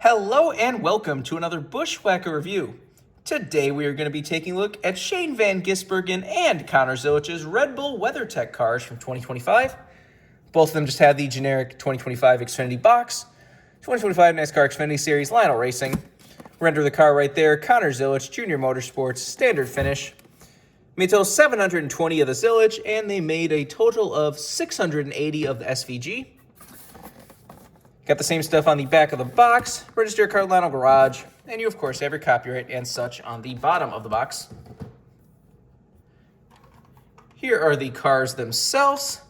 Hello and welcome to another Bushwhacker review. Today we are going to be taking a look at Shane Van Gisbergen and Connor Zilich's Red Bull WeatherTech cars from 2025. Both of them just have the generic 2025 Xfinity box, 2025 NASCAR Xfinity Series Lionel Racing. Render the car right there, Connor Zilich, Junior Motorsports, standard finish. Made a total 720 of the Zilich, and they made a total of 680 of the SVG. Got the same stuff on the back of the box, register card, Lionel Garage, and you of course have your copyright and such on the bottom of the box. Here are the cars themselves.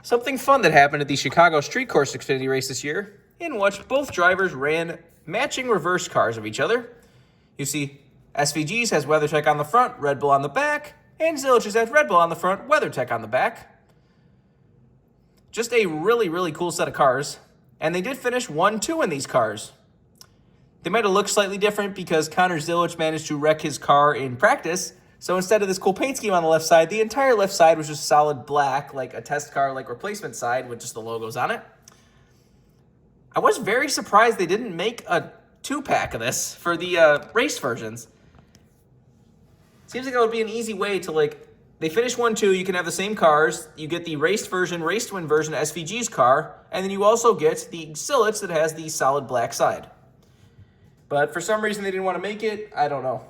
Something fun that happened at the Chicago Street Course Xfinity race this year, in which both drivers ran matching reverse cars of each other. You see, SVG's has WeatherTech on the front, Red Bull on the back, and Zilich's has Red Bull on the front, WeatherTech on the back. Just a really cool set of cars, and they did finish 1-2 in these cars. They might have looked slightly different because Connor Zilich managed to wreck his car in practice, so instead of this cool paint scheme on the left side, the entire left side was just solid black, like a test car, like replacement side with just the logos on it. I was very surprised they didn't make a 2-pack of this for the race versions. Seems like that would be an easy way to they finish 1-2, you can have the same cars, you get the race to win version of SVG's car, and then you also get the Zilich that has the solid black side. But for some reason they didn't want to make it, I don't know.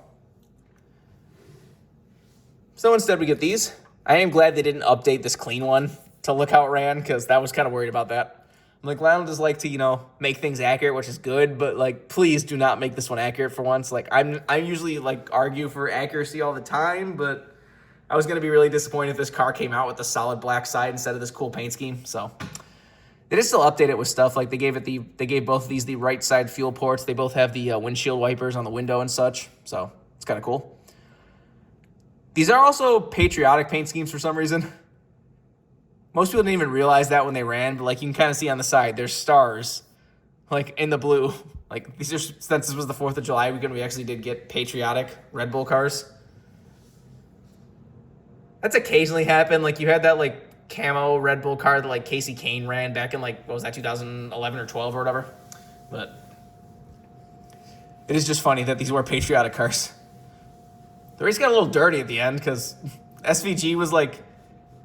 So instead we get these. I am glad they didn't update this clean one to look how it ran, because I was kind of worried about that. I'm like, Lionel does like to, make things accurate, which is good, but please do not make this one accurate for once. I usually argue for accuracy all the time, but I was going to be really disappointed if this car came out with the solid black side instead of this cool paint scheme. So they did still update it with stuff. They gave both of these the right side fuel ports. They both have the windshield wipers on the window and such. So it's kind of cool. These are also patriotic paint schemes for some reason. Most people didn't even realize that when they ran, but you can kind of see on the side, there's stars in the blue. These are, since this was the 4th of July weekend, we actually did get patriotic Red Bull cars. That's occasionally happened. You had that camo Red Bull car that Casey Kane ran back in what was that, 2011 or 12 or whatever. But it is just funny that these were patriotic cars. The race got a little dirty at the end because SVG was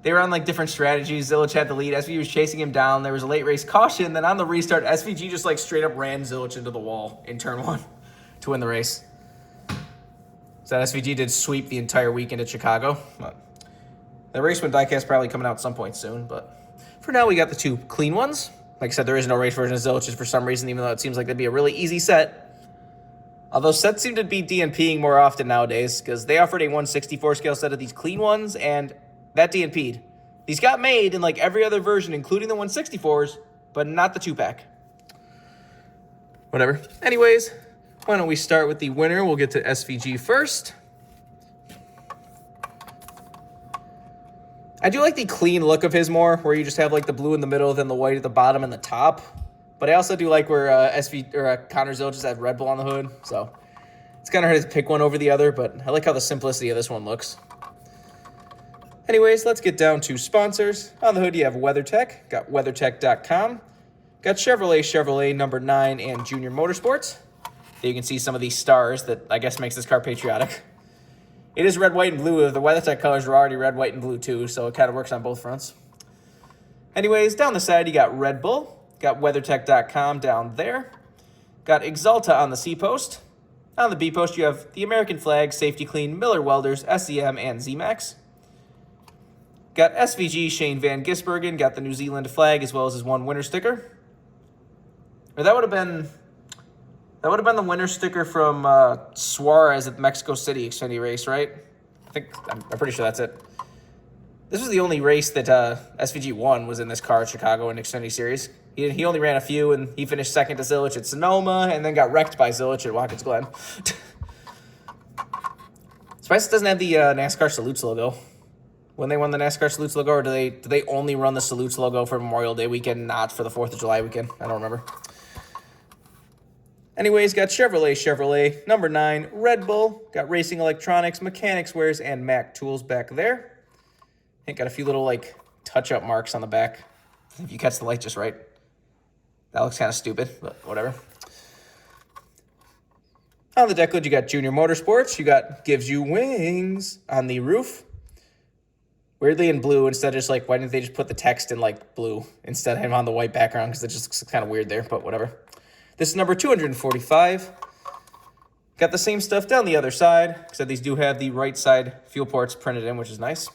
they were on different strategies. Zilich had the lead. SVG was chasing him down. There was a late race caution. Then on the restart, SVG just straight up ran Zilich into the wall in turn 1 to win the race. So that SVG did sweep the entire weekend at Chicago. But the race with Diecast probably coming out at some point soon, but for now we got the 2 clean ones. Like I said, there is no race version of Zilich's for some reason, even though it seems like that'd be a really easy set. Although sets seem to be DNPing more often nowadays, because they offered a 164 scale set of these clean ones, and that DNP'd. These got made in every other version, including the 164s, but not the 2-pack. Whatever. Anyways, why don't we start with the winner? We'll get to SVG first. I do like the clean look of his more, where you just have the blue in the middle, then the white at the bottom and the top. But I also do like where Connor Zilich just had Red Bull on the hood, so it's kind of hard to pick one over the other, but I like how the simplicity of this one looks. Anyways, let's get down to sponsors. On the hood, you have WeatherTech, got weathertech.com, got Chevrolet number 9, and Junior Motorsports. There you can see some of these stars that I guess makes this car patriotic. It is red, white, and blue. The WeatherTech colors are already red, white, and blue too, so it kind of works on both fronts. Anyways, down the side, you got Red Bull, got weathertech.com down there, got Exalta on the C post. On the B post, you have the American flag, Safety Clean, Miller Welders, SEM, and ZMAX. Got SVG, Shane Van Gisbergen, got the New Zealand flag as well as his 1 winner sticker. Or that would have been the winner sticker from Suarez at the Mexico City Xfinity race, right? I'm pretty sure that's it. This was the only race that SVG won was in this car at Chicago in Xfinity Series. He only ran a few, and he finished second to Zilich at Sonoma, and then got wrecked by Zilich at Watkins Glen. Surprised it doesn't have the NASCAR Salutes logo. When they won the NASCAR Salutes logo, or do they only run the Salutes logo for Memorial Day weekend, not for the 4th of July weekend? I don't remember. Anyways, got Chevrolet number 9, Red Bull, got Racing Electronics, Mechanics Wares, and Mac Tools back there. I think got a few little touch-up marks on the back, if you catch the light just right. That looks kind of stupid, but whatever. On the deck lid, you got Junior Motorsports. You got Gives You Wings on the roof. Weirdly in blue instead of just like, why didn't they just put the text in like blue instead of him on the white background? Because it just looks kind of weird there, but whatever. This is number 245. Got the same stuff down the other side, except these do have the right side fuel ports printed in, which is nice.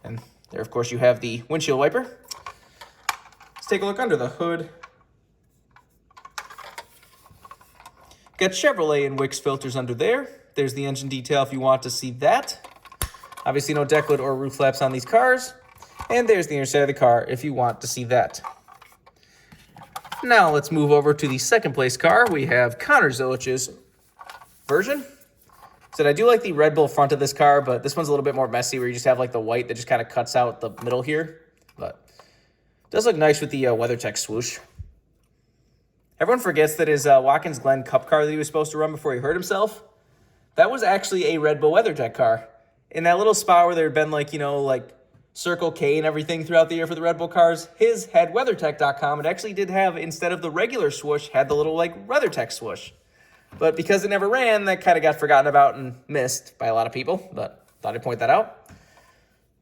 And there, of course, you have the windshield wiper. Let's take a look under the hood. Got Chevrolet and Wix filters under there. There's the engine detail if you want to see that. Obviously, no deck lid or roof flaps on these cars. And there's the inner side of the car if you want to see that. Now let's move over to the second place car. We have Connor Zilich's version. So I do like the Red Bull front of this car, but this one's a little bit more messy where you just have like the white that just kind of cuts out the middle here. But it does look nice with the WeatherTech swoosh. Everyone forgets that his Watkins Glen Cup car that he was supposed to run before he hurt himself, that was actually a Red Bull WeatherTech car. In that little spot where there had been like, you know, like Circle K and everything throughout the year for the Red Bull cars, his had WeatherTech.com. It actually did have, instead of the regular swoosh, had the little like WeatherTech swoosh. But because it never ran, that kind of got forgotten about and missed by a lot of people. But thought I'd point that out.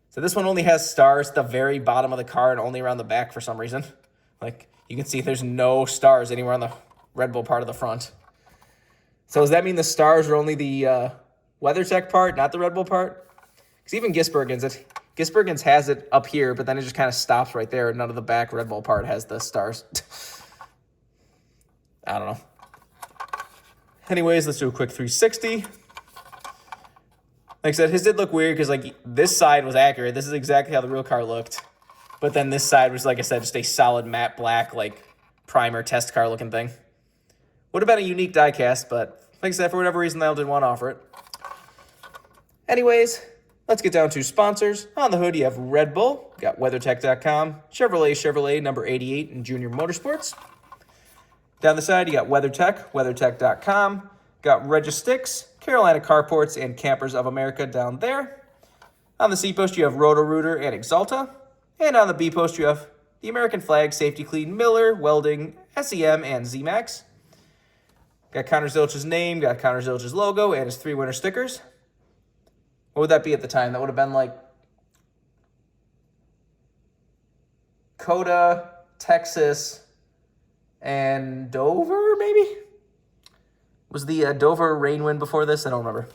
So this one only has stars at the very bottom of the car and only around the back for some reason. Like you can see there's no stars anywhere on the Red Bull part of the front. So does that mean the stars are only the WeatherTech part, not the Red Bull part? Because even Gisbergen's has it up here, but then it just kind of stops right there. None of the back Red Bull part has the stars. I don't know. Anyways, let's do a quick 360. Like I said, his did look weird because like this side was accurate. This is exactly how the real car looked. But then this side was, like I said, just a solid matte black, like primer test car looking thing. Would have been a unique diecast, but like I said, for whatever reason, they didn't want to offer it. Anyways, let's get down to sponsors. On the hood, you have Red Bull, got WeatherTech.com, Chevrolet number 88 in Junior Motorsports. Down the side, you got WeatherTech, WeatherTech.com, got Registix, Carolina Carports, and Campers of America down there. On the C post, you have Roto-Rooter and Exalta. And on the B post, you have the American Flag, Safety Clean, Miller, Welding, SEM, and ZMAX. Got Connor Zilich's name, got Connor Zilich's logo, and his 3 winner stickers. What would that be at the time? That would have been like Coda, Texas, and Dover, maybe? Was the Dover rain wind before this? I don't remember.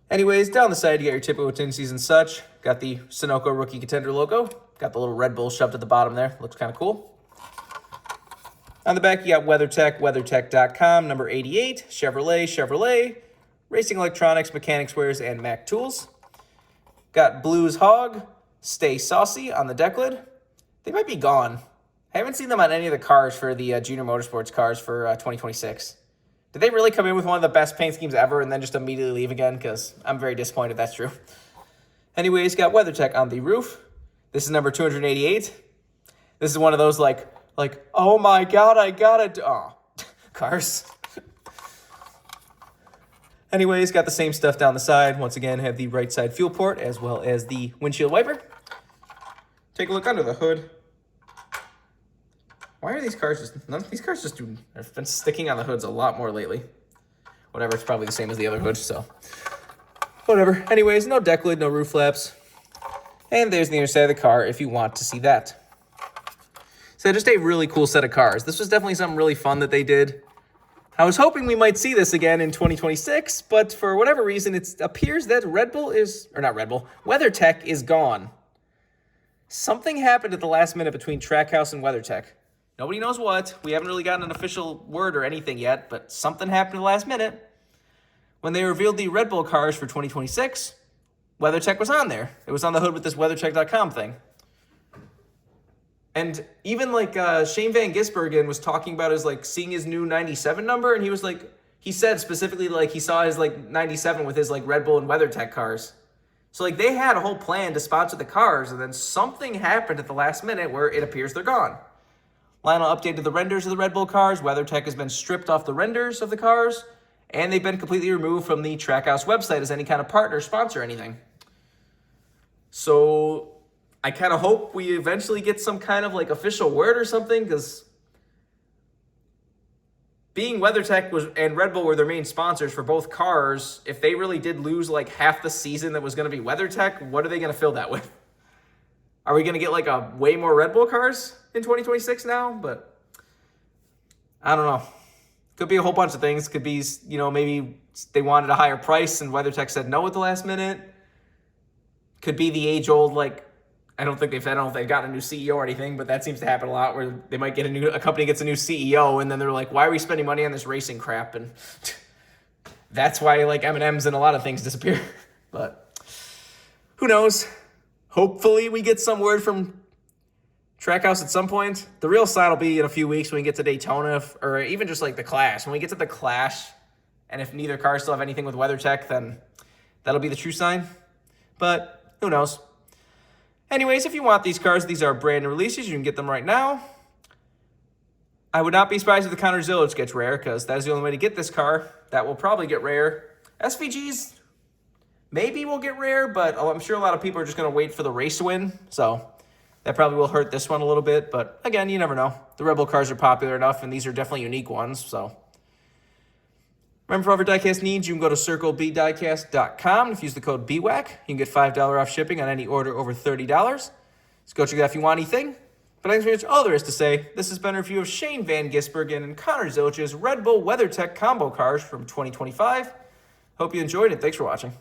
Anyways, down the side, you got your typical tendencies and such. Got the Sunoco Rookie Contender logo. Got the little Red Bull shoved at the bottom there. Looks kind of cool. On the back, you got WeatherTech, WeatherTech.com, number 88, Chevrolet, Racing Electronics, Mechanics Wares, and Mac Tools. Got Blues Hog, Stay Saucy on the deck lid. They might be gone. I haven't seen them on any of the cars for the Junior Motorsports cars for 2026. Did they really come in with one of the best paint schemes ever and then just immediately leave again? Because I'm very disappointed if that's true. Anyways, got WeatherTech on the roof. This is number 288. This is one of those like, oh my God, I got it. Oh, cars. Anyways, got the same stuff down the side. Once again, have the right side fuel port as well as the windshield wiper. Take a look under the hood. Why are these cars just, none of these cars just do, have been sticking on the hoods a lot more lately. Whatever, it's probably the same as the other hood, so. Whatever. Anyways, no deck lid, no roof flaps. And there's the inner side of the car if you want to see that. So just a really cool set of cars. This was definitely something really fun that they did. I was hoping we might see this again in 2026, but for whatever reason, it appears that WeatherTech is gone. Something happened at the last minute between Trackhouse and WeatherTech. Nobody knows what. We haven't really gotten an official word or anything yet, but something happened at the last minute. When they revealed the Red Bull cars for 2026, WeatherTech was on there. It was on the hood with this WeatherTech.com thing. And even like Shane Van Gisbergen was talking about his like seeing his new 97 number, and he was like, he said specifically like he saw his like 97 with his like Red Bull and WeatherTech cars. So like they had a whole plan to sponsor the cars, and then something happened at the last minute where it appears they're gone. Lionel updated the renders of the Red Bull cars. WeatherTech has been stripped off the renders of the cars, and they've been completely removed from the Trackhouse website as any kind of partner, sponsor, anything. So I kind of hope we eventually get some kind of like official word or something, because being WeatherTech and Red Bull were their main sponsors for both cars, if they really did lose like half the season that was going to be WeatherTech, what are they going to fill that with? Are we going to get like a way more Red Bull cars in 2026 now? But I don't know. Could be a whole bunch of things. Could be, maybe they wanted a higher price and WeatherTech said no at the last minute. Could be the age-old, like, I don't know if they've gotten a new CEO or anything, but that seems to happen a lot, where they might get a company gets a new CEO, and then they're like, why are we spending money on this racing crap? And that's why like M&Ms and a lot of things disappear. But who knows? Hopefully we get some word from Trackhouse at some point. The real sign will be in a few weeks when we get to Daytona, or even just like the Clash. When we get to the Clash, and if neither car still have anything with WeatherTech, then that'll be the true sign. But who knows? Anyways, if you want these cars, these are brand new releases. You can get them right now. I would not be surprised if the Connor Zilisch gets rare, because that is the only way to get this car. That will probably get rare. SVGs maybe will get rare, but I'm sure a lot of people are just going to wait for the race to win. So that probably will hurt this one a little bit. But again, you never know. The Red Bull cars are popular enough, and these are definitely unique ones. So remember, for other diecast needs, you can go to circlebdiecast.com. If you use the code BWhack, you can get $5 off shipping on any order over $30. So go check it out if you want anything. But I think that's all there is to say. This has been a review of Shane Van Gisbergen and Connor Zilich's Red Bull WeatherTech combo cars from 2025. Hope you enjoyed it. Thanks for watching.